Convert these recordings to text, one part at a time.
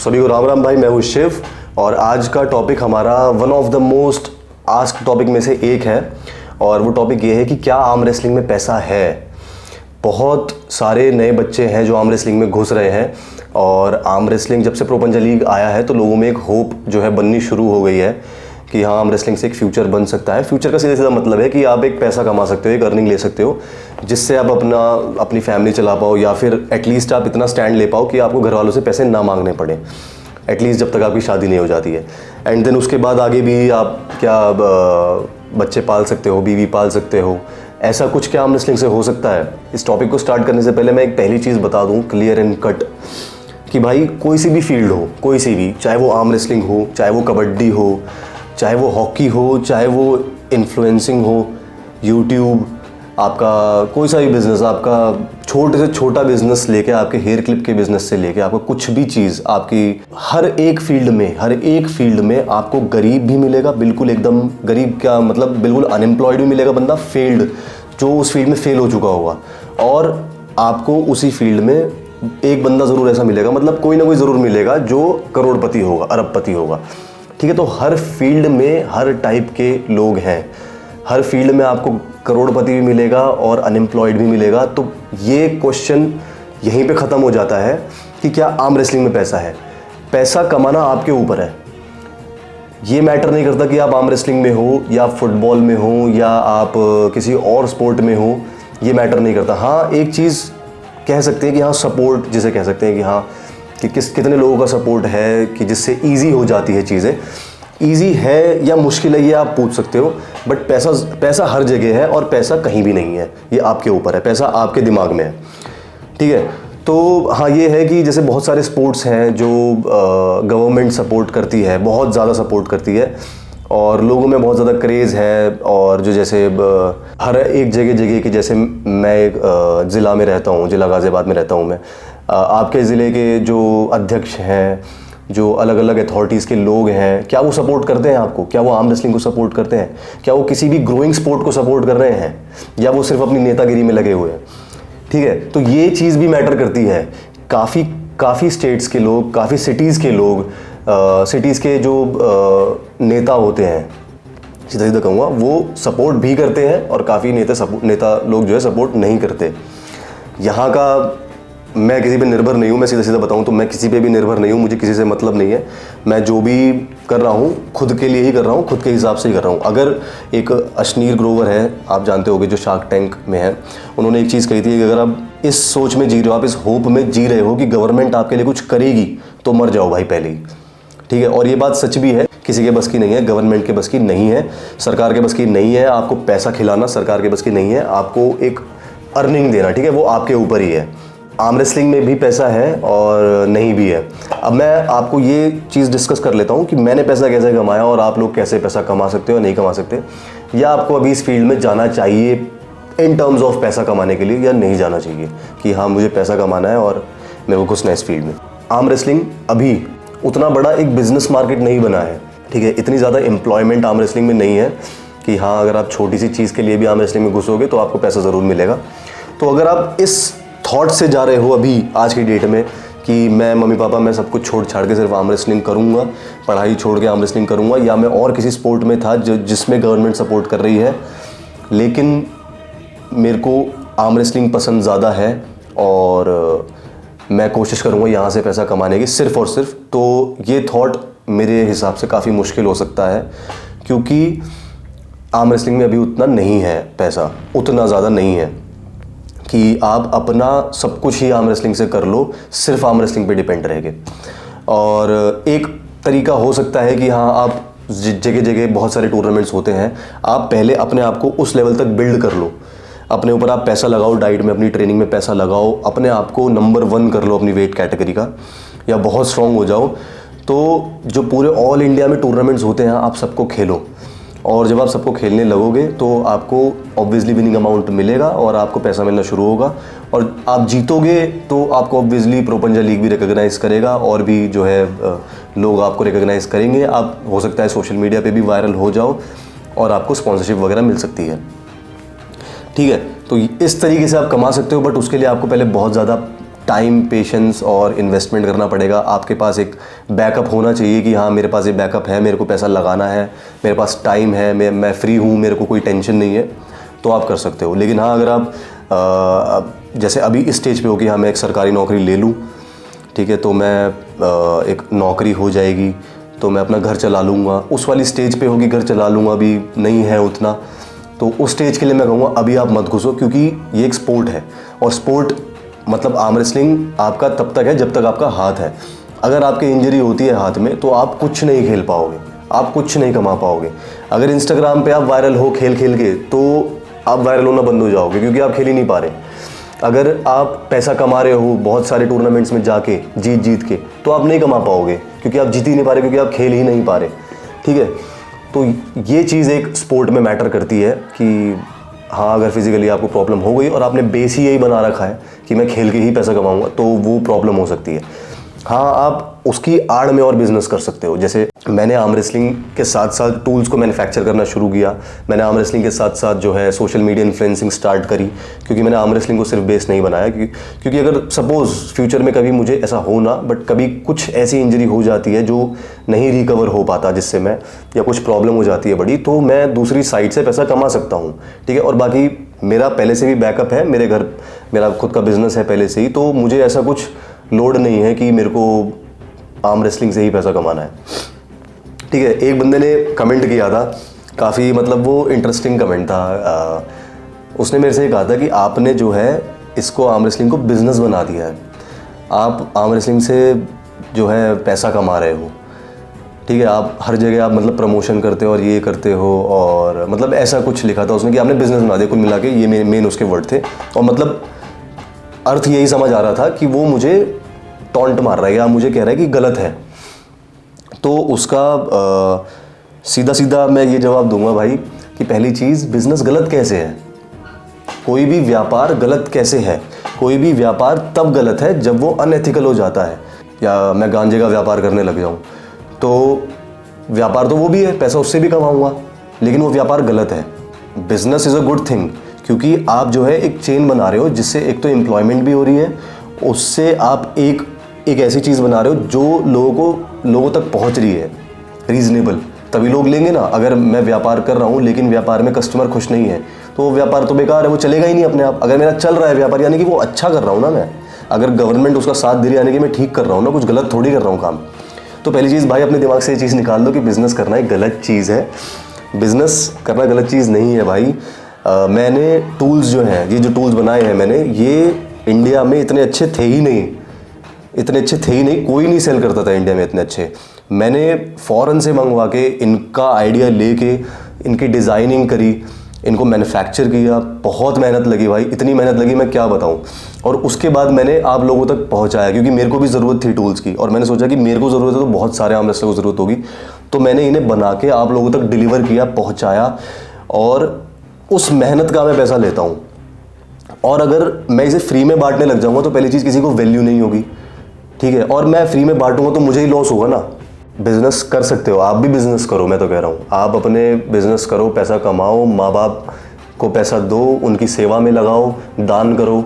सभी को राम राम भाई, मैं हूँ शिव और आज का टॉपिक हमारा one of the most asked topic में से एक है और वो टॉपिक ये है कि क्या आर्म रेसलिंग में पैसा है। बहुत सारे नए बच्चे हैं जो आर्म रेसलिंग में घुस रहे हैं और आर्म रेसलिंग जब से प्रो पंजा लीग आया है तो लोगों में एक होप जो है बननी शुरू हो गई है कि हाँ, आर्म रेसलिंग से एक फ्यूचर बन सकता है। फ्यूचर का सीधा सीधा मतलब है कि आप एक पैसा कमा सकते हो, एक अर्निंग ले सकते हो जिससे आप अपनी फैमिली चला पाओ या फिर एटलीस्ट आप इतना स्टैंड ले पाओ कि आपको घर वालों से पैसे ना मांगने पड़े, एटलीस्ट जब तक आपकी शादी नहीं हो जाती है। एंड देन उसके बाद आगे भी आप क्या बच्चे पाल सकते हो, बीवी पाल सकते हो, ऐसा कुछ क्या आर्म रेसलिंग से हो सकता है। इस टॉपिक को स्टार्ट करने से पहले मैं एक पहली चीज़ बता दूं क्लियर एंड कट कि भाई कोई सी भी फील्ड हो, कोई सी भी, चाहे वो आर्म रेसलिंग हो, चाहे वो कबड्डी हो, चाहे वो हॉकी हो, चाहे वो इन्फ्लुएंसिंग हो, यूट्यूब, आपका कोई सा भी बिज़नेस, आपका छोटे से छोटा बिज़नेस लेके आपके हेयर क्लिप के बिज़नेस से लेके आपको कुछ भी चीज़, आपकी हर एक फील्ड में आपको गरीब भी मिलेगा, बिल्कुल एकदम गरीब, क्या मतलब बिल्कुल अनएम्प्लॉयड भी मिलेगा बंदा, फेल्ड, जो उस फील्ड में फेल हो चुका होगा, और आपको उसी फील्ड में एक बंदा ज़रूर ऐसा मिलेगा, मतलब कोई ना कोई ज़रूर मिलेगा जो करोड़पति होगा, अरबपति होगा। ठीक है, तो हर फील्ड में हर टाइप के लोग हैं, हर फील्ड में आपको करोड़पति भी मिलेगा और अनएम्प्लॉयड भी मिलेगा। तो ये क्वेश्चन यहीं पे ख़त्म हो जाता है कि क्या आर्म रेसलिंग में पैसा है। पैसा कमाना आपके ऊपर है, ये मैटर नहीं करता कि आप आर्म रेसलिंग में हो या फुटबॉल में हो या आप किसी और स्पोर्ट में हो, ये मैटर नहीं करता। हाँ, एक चीज़ कह सकते हैं कि हाँ, सपोर्ट जिसे कह सकते हैं कि हाँ, कि कितने लोगों का सपोर्ट है कि जिससे ईजी हो जाती है चीज़ें। ईजी है या मुश्किल है ये आप पूछ सकते हो, बट पैसा हर जगह है और पैसा कहीं भी नहीं है, ये आपके ऊपर है, पैसा आपके दिमाग में है। ठीक है, तो हाँ, ये है कि जैसे बहुत सारे स्पोर्ट्स हैं जो गवर्नमेंट सपोर्ट करती है, बहुत ज़्यादा सपोर्ट करती है और लोगों में बहुत ज़्यादा क्रेज़ है। और जो जैसे हर एक जगह की, जैसे मैं एक ज़िला में रहता हूँ, ज़िला गाज़ियाबाद में रहता हूँ मैं, आपके ज़िले के जो अध्यक्ष हैं, जो अलग अलग अथॉरिटीज़ के लोग हैं, क्या वो सपोर्ट करते हैं आपको? क्या वो आर्म रेसलिंग को सपोर्ट करते हैं? क्या वो किसी भी ग्रोइंग स्पोर्ट को सपोर्ट कर रहे हैं या वो सिर्फ अपनी नेतागिरी में लगे हुए हैं? ठीक है, तो ये चीज़ भी मैटर करती है। काफ़ी स्टेट्स के लोग, काफ़ी सिटीज़ के लोग, सिटीज़ के जो नेता होते हैं, सीधा सीधा कहूँगा, वो सपोर्ट भी करते हैं और काफ़ी नेता लोग जो है सपोर्ट नहीं करते। यहाँ का मैं किसी पे निर्भर नहीं हूँ, मैं सीधा सीधा बताऊँ तो मैं किसी पे भी निर्भर नहीं हूँ, मुझे किसी से मतलब नहीं है। मैं जो भी कर रहा हूँ खुद के लिए ही कर रहा हूँ, खुद के हिसाब से ही कर रहा हूँ। अगर एक अश्नीर ग्रोवर है, आप जानते होंगे, जो शार्क टैंक में है, उन्होंने एक चीज़ कही थी कि अगर आप इस सोच में जी रहे हो, आप इस होप में जी रहे हो कि गवर्नमेंट आपके लिए कुछ करेगी, तो मर जाओ भाई पहले ही। ठीक है, और ये बात सच भी है, किसी के बस की नहीं है, गवर्नमेंट के बस की नहीं है, सरकार के बस की नहीं है, आपको पैसा खिलाना सरकार के बस की नहीं है, आपको एक अर्निंग देना, ठीक है, वो आपके ऊपर ही है। आर्म रेसलिंग में भी पैसा है और नहीं भी है। अब मैं आपको ये चीज़ डिस्कस कर लेता हूँ कि मैंने पैसा कैसे कमाया और आप लोग कैसे पैसा कमा सकते हो या नहीं कमा सकते, या आपको अभी इस फील्ड में जाना चाहिए इन टर्म्स ऑफ पैसा कमाने के लिए या नहीं जाना चाहिए कि हाँ, मुझे पैसा कमाना है और मेरे को घुसना है इस फील्ड में। आर्म रेसलिंग अभी उतना बड़ा एक बिजनेस मार्केट नहीं बना है, ठीक है, इतनी ज़्यादा एम्प्लॉयमेंट आर्म रेसलिंग में नहीं है कि हाँ, अगर आप छोटी सी चीज़ के लिए भी आर्म रेसलिंग में घुसोगे तो आपको पैसा ज़रूर मिलेगा। तो अगर आप इस थॉट से जा रहे हो अभी आज की डेट में कि मैं मम्मी पापा, मैं सब कुछ छोड़ छाड़ के सिर्फ आर्म रेसलिंग करूँगा, पढ़ाई छोड़ के आर्म रेसलिंग करूँगा, या मैं और किसी स्पोर्ट में था जिसमें गवर्नमेंट सपोर्ट कर रही है लेकिन मेरे को आर्म रेसलिंग पसंद ज़्यादा है और मैं कोशिश करूँगा यहाँ से पैसा कमाने की सिर्फ़ और सिर्फ, तो ये थॉट मेरे हिसाब से काफ़ी मुश्किल हो सकता है क्योंकि आर्म रेसलिंग में अभी उतना नहीं है पैसा, उतना ज़्यादा नहीं है कि आप अपना सब कुछ ही आर्म रेसलिंग से कर लो, सिर्फ आर्म रेसलिंग पे डिपेंड रहेंगे। और एक तरीका हो सकता है कि हाँ, आप जगह जगह बहुत सारे टूर्नामेंट्स होते हैं, आप पहले अपने आप को उस लेवल तक बिल्ड कर लो, अपने ऊपर आप पैसा लगाओ, डाइट में, अपनी ट्रेनिंग में पैसा लगाओ, अपने आप को नंबर 1 कर लो अपनी वेट कैटेगरी का, या बहुत स्ट्रॉन्ग हो जाओ। तो जो पूरे ऑल इंडिया में टूर्नामेंट्स होते हैं, आप सबको खेलो, और जब आप सबको खेलने लगोगे तो आपको ऑब्वियसली विनिंग अमाउंट मिलेगा और आपको पैसा मिलना शुरू होगा, और आप जीतोगे तो आपको ऑब्वियसली प्रो पंजा लीग भी रिकॉग्नाइज़ करेगा और भी जो है लोग आपको रिकॉग्नाइज़ करेंगे। आप हो सकता है सोशल मीडिया पे भी वायरल हो जाओ और आपको स्पॉन्सरशिप वगैरह मिल सकती है। ठीक है, तो इस तरीके से आप कमा सकते हो, बट उसके लिए आपको पहले बहुत ज़्यादा टाइम, पेशेंस और इन्वेस्टमेंट करना पड़ेगा। आपके पास एक बैकअप होना चाहिए कि हाँ मेरे पास ये बैकअप है, मेरे को पैसा लगाना है, मेरे पास टाइम है, मैं फ्री हूँ, मेरे को कोई टेंशन नहीं है, तो आप कर सकते हो। लेकिन हाँ अगर आप जैसे अभी इस स्टेज पे हो कि हाँ मैं एक सरकारी नौकरी ले लूँ, ठीक है, तो मैं एक नौकरी हो जाएगी तो मैं अपना घर चला लूँगा, उस वाली स्टेज पे होगी घर चला लूँगा, अभी नहीं है उतना, तो उस स्टेज के लिए मैं कहूँगा अभी आप मत घुसो, क्योंकि ये एक स्पोर्ट है और स्पोर्ट मतलब आर्म रेसलिंग आपका तब तक है जब तक आपका हाथ है। अगर आपकी इंजरी होती है हाथ में तो आप कुछ नहीं खेल पाओगे, आप कुछ नहीं कमा पाओगे। अगर इंस्टाग्राम पे आप वायरल हो खेल खेल के तो आप वायरल होना बंद हो जाओगे, क्योंकि आप खेल ही नहीं पा रहे। अगर आप पैसा कमा रहे हो बहुत सारे टूर्नामेंट्स में जाके जीत जीत के, तो आप नहीं कमा पाओगे, क्योंकि आप जीत ही नहीं पा रहे, क्योंकि आप खेल ही नहीं पा रहे, ठीक है। तो ये चीज़ एक स्पोर्ट में मैटर करती है कि हाँ अगर फिजिकली आपको प्रॉब्लम हो गई और आपने बेस ही यही बना रखा है कि मैं खेल के ही पैसा कमाऊंगा, तो वो प्रॉब्लम हो सकती है। हाँ आप उसकी आड़ में और बिजनेस कर सकते हो। जैसे मैंने आर्म रेसलिंग के साथ साथ टूल्स को मैन्युफैक्चर करना शुरू किया, मैंने आर्म रेसलिंग के साथ साथ जो है सोशल मीडिया इन्फ्लुएंसिंग स्टार्ट करी, क्योंकि मैंने आर्म रेसलिंग को सिर्फ बेस नहीं बनाया, क्योंकि अगर सपोज फ्यूचर में कभी मुझे ऐसा हो ना, बट कभी कुछ ऐसी इंजरी हो जाती है जो नहीं रिकवर हो पाता जिससे मैं, या कुछ प्रॉब्लम हो जाती है बड़ी, तो मैं दूसरी साइड से पैसा कमा सकता हूँ, ठीक है। और बाकी मेरा पहले से भी बैकअप है, मेरे घर मेरा खुद का बिजनेस है पहले से ही, तो मुझे ऐसा कुछ लोड नहीं है कि मेरे को आर्म रेसलिंग से ही पैसा कमाना है, ठीक है। एक बंदे ने कमेंट किया था, काफ़ी मतलब वो इंटरेस्टिंग कमेंट था। उसने मेरे से ये कहा था कि आपने जो है इसको आर्म रेसलिंग को बिजनेस बना दिया है, आप आर्म रेसलिंग से जो है पैसा कमा रहे हो, ठीक है। आप हर जगह आप मतलब प्रमोशन करते हो और ये करते हो, और मतलब ऐसा कुछ लिखा था उसने कि आपने बिजनेस बना दिया। कुल मिला के ये मेन उसके वर्ड थे, और मतलब अर्थ यही समझ आ रहा था कि वो मुझे टॉन्ट मार रहा है या मुझे कह रहा है कि गलत है। तो उसका सीधा सीधा मैं ये जवाब दूंगा भाई कि पहली चीज़, बिजनेस गलत कैसे है? कोई भी व्यापार गलत कैसे है? कोई भी व्यापार तब गलत है जब वो अनएथिकल हो जाता है। या मैं गांजे का व्यापार करने लग जाऊं, तो व्यापार तो वो भी है, पैसा उससे भी कमाऊंगा, लेकिन वो व्यापार गलत है। Business is a good thing, क्योंकि आप जो है एक चेन बना रहे हो जिससे एक तो एम्प्लॉयमेंट भी हो रही है, उससे आप एक ऐसी चीज़ बना रहे हो जो लोगों तक पहुंच रही है रीजनेबल, तभी लोग लेंगे ना। अगर मैं व्यापार कर रहा हूँ लेकिन व्यापार में कस्टमर खुश नहीं है, तो वो व्यापार तो बेकार है, वो चलेगा ही नहीं अपने आप। अगर मेरा चल रहा है व्यापार, यानी कि वो अच्छा कर रहा हूँ ना मैं, अगर गवर्नमेंट उसका साथ दे रही है, यानी कि मैं ठीक कर रहा हूँ ना, कुछ गलत थोड़ी कर रहा हूँ काम। तो पहली चीज़ भाई अपने दिमाग से ये चीज़ निकाल दो कि बिज़नेस करना एक गलत चीज़ है। बिज़नेस करना गलत चीज़ नहीं है भाई। मैंने टूल्स जो हैं, ये जो टूल्स बनाए हैं मैंने, ये इंडिया में इतने अच्छे थे ही नहीं, कोई नहीं सेल करता था इंडिया में इतने अच्छे। मैंने फ़ॉरेन से मंगवा के इनका आइडिया लेके इनकी डिज़ाइनिंग करी, इनको मैन्युफैक्चर किया, बहुत मेहनत लगी भाई, इतनी मेहनत लगी मैं क्या बताऊं। और उसके बाद मैंने आप लोगों तक पहुंचाया, क्योंकि मेरे को भी ज़रूरत थी टूल्स की, और मैंने सोचा कि मेरे को ज़रूरत है तो बहुत सारे आर्म रेसलर को ज़रूरत होगी, तो मैंने इन्हें बना के आप लोगों तक डिलीवर किया, पहुँचाया, और उस मेहनत का मैं पैसा लेता हूँ। और अगर मैं इसे फ्री में बांटने लग जाऊँगा तो पहली चीज़ किसी को वैल्यू नहीं होगी, ठीक है। और मैं फ्री में बांटूंगा तो मुझे ही लॉस होगा ना। बिजनेस कर सकते हो, आप भी बिजनेस करो, मैं तो कह रहा हूँ आप अपने बिजनेस करो, पैसा कमाओ, माँ बाप को पैसा दो, उनकी सेवा में लगाओ, दान करो,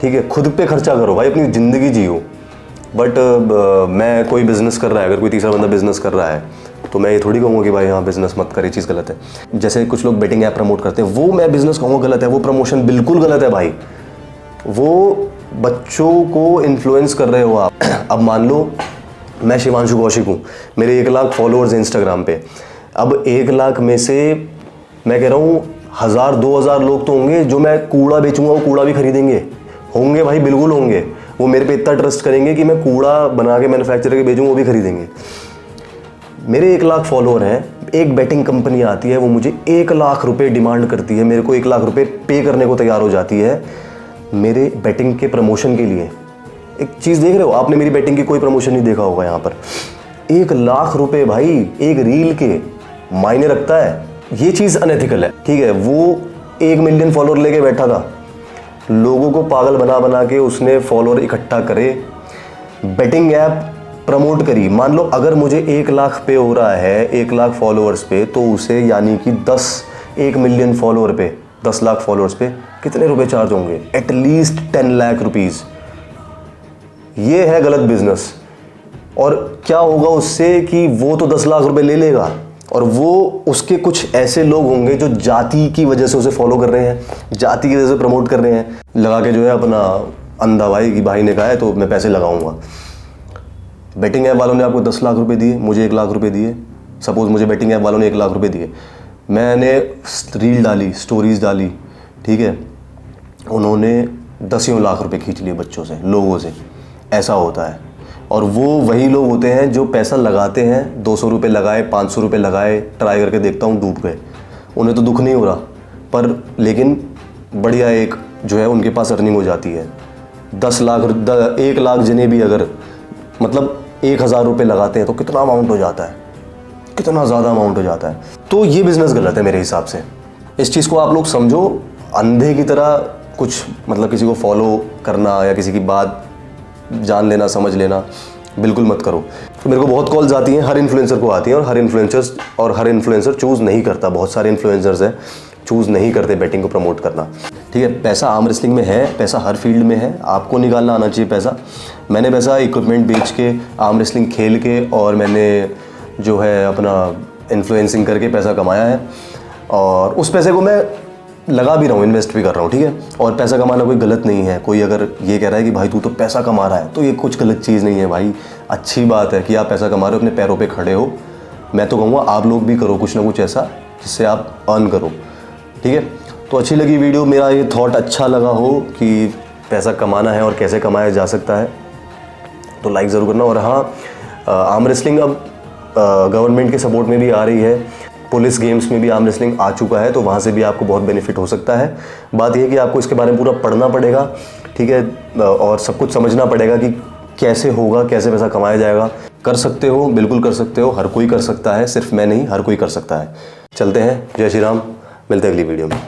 ठीक है। खुद पे खर्चा करो भाई, अपनी ज़िंदगी जियो। बट मैं कोई बिज़नेस कर रहा है, अगर कोई तीसरा बंदा बिज़नेस कर रहा है, तो मैं ये थोड़ी कहूँगा कि भाई हाँ बिज़नेस मत कर, ये चीज़ गलत है। जैसे कुछ लोग बेटिंग ऐप प्रमोट करते हैं, वो मैं बिज़नेस कहूँगा गलत है, वो प्रमोशन बिल्कुल गलत है भाई। वो बच्चों को इन्फ्लुएंस कर रहे हो आप। अब मान लो मैं शिवांशु कौशिक हूँ, मेरे 1 लाख फॉलोअर्स हैं इंस्टाग्राम पे। अब 1 लाख में से मैं कह रहा हूँ 1000-2000 लोग तो होंगे जो मैं कूड़ा बेचूंगा वो कूड़ा भी खरीदेंगे, होंगे भाई, बिल्कुल होंगे। वो मेरे पे इतना ट्रस्ट करेंगे कि मैं कूड़ा बना के मैन्युफैक्चर करके बेचूँ, वो भी खरीदेंगे। मेरे 1 लाख फॉलोअर हैं, एक बेटिंग कंपनी आती है, वो मुझे 1 लाख रुपये डिमांड करती है, मेरे को 1 लाख रुपये पे करने को तैयार हो जाती है मेरे बेटिंग के प्रमोशन के लिए। एक चीज़ देख रहे हो, आपने मेरी बेटिंग की कोई प्रमोशन नहीं देखा होगा यहाँ पर। 1 लाख रुपए भाई एक रील के मायने रखता है, ये चीज़ अनएथिकल है, ठीक है। वो 1 मिलियन फॉलोअर लेके बैठा था, लोगों को पागल बना बना के उसने फॉलोअर इकट्ठा करे, बेटिंग ऐप प्रमोट करी। मान लो अगर मुझे 1 लाख पे हो रहा है 1 लाख फॉलोअर्स पे, तो उसे यानी कि 1 मिलियन फॉलोअर पे, 10 लाख फॉलोअर्स पे कितने रुपए चार्ज होंगे? एटलीस्ट 10 लाख रुपीज़, ये है गलत बिजनेस। और क्या होगा उससे कि वो तो 10 लाख रुपए ले लेगा और वो उसके कुछ ऐसे लोग होंगे जो जाति की वजह से उसे फॉलो कर रहे हैं, जाति की वजह से प्रमोट कर रहे हैं, लगा के जो है अपना अंधा भाई कि भाई ने कहा है तो मैं पैसे लगाऊंगा। बेटिंग ऐप वालों ने आपको 10 लाख रुपए दिए, मुझे 1 लाख रुपए दिए, सपोज मुझे बेटिंग ऐप वालों ने 1 लाख रुपए दिए, मैंने रील डाली, स्टोरीज डाली, ठीक है, उन्होंने 10 लाख रुपए खींच लिए बच्चों से, लोगों से। ऐसा होता है। और वो वही लोग होते हैं जो पैसा लगाते हैं, 200 रुपये लगाए, 500 रुपये लगाए, ट्राई करके देखता हूँ डूब गए, उन्हें तो दुख नहीं हो रहा, पर लेकिन बढ़िया एक जो है उनके पास अर्निंग हो जाती है। 1 लाख जने भी अगर मतलब 1000 रुपये लगाते हैं तो कितना अमाउंट हो जाता है, कितना ज़्यादा अमाउंट हो जाता है। तो ये बिज़नेस गलत है मेरे हिसाब से। इस चीज़ को आप लोग समझो, अंधे की तरह कुछ मतलब किसी को फॉलो करना या किसी की बात जान लेना, समझ लेना बिल्कुल मत करो। तो मेरे को बहुत कॉल्स आती हैं, हर इन्फ्लुएंसर को आती हैं, और हर इन्फ्लुएंसर चूज़ नहीं करता। बहुत सारे इन्फ्लुएंसर्स हैं चूज़ नहीं करते बेटिंग को प्रमोट करना, ठीक है। पैसा आर्म रेसलिंग में है, पैसा हर फील्ड में है, आपको निकालना आना चाहिए पैसा। मैंने पैसा इक्विपमेंट बेच के, आर्म रेसलिंग खेल के, और मैंने जो है अपना इन्फ्लुएंसिंग करके पैसा कमाया है, और उस पैसे को मैं लगा भी रहा हूँ, इन्वेस्ट भी कर रहा हूँ, ठीक है। और पैसा कमाना कोई गलत नहीं है। कोई अगर ये कह रहा है कि भाई तू तो पैसा कमा रहा है, तो ये कुछ गलत चीज़ नहीं है भाई, अच्छी बात है कि आप पैसा कमा रहे हो, अपने पैरों पे खड़े हो। मैं तो कहूँगा आप लोग भी करो कुछ ना कुछ ऐसा जिससे आप अर्न करो, ठीक है। तो अच्छी लगी वीडियो, मेरा ये थॉट अच्छा लगा हो कि पैसा कमाना है और कैसे कमाया जा सकता है, तो लाइक ज़रूर करना। और हाँ, आर्म रेसलिंग अब गवर्नमेंट के सपोर्ट में भी आ रही है, पुलिस गेम्स में भी आर्म रेसलिंग आ चुका है, तो वहाँ से भी आपको बहुत बेनिफिट हो सकता है। बात यह है कि आपको इसके बारे में पूरा पढ़ना पड़ेगा, ठीक है, और सब कुछ समझना पड़ेगा कि कैसे होगा, कैसे पैसा कमाया जाएगा। कर सकते हो, बिल्कुल कर सकते हो, हर कोई कर सकता है, सिर्फ मैं नहीं, हर कोई कर सकता है। चलते हैं, जय श्री राम, मिलते हैं अगली वीडियो में।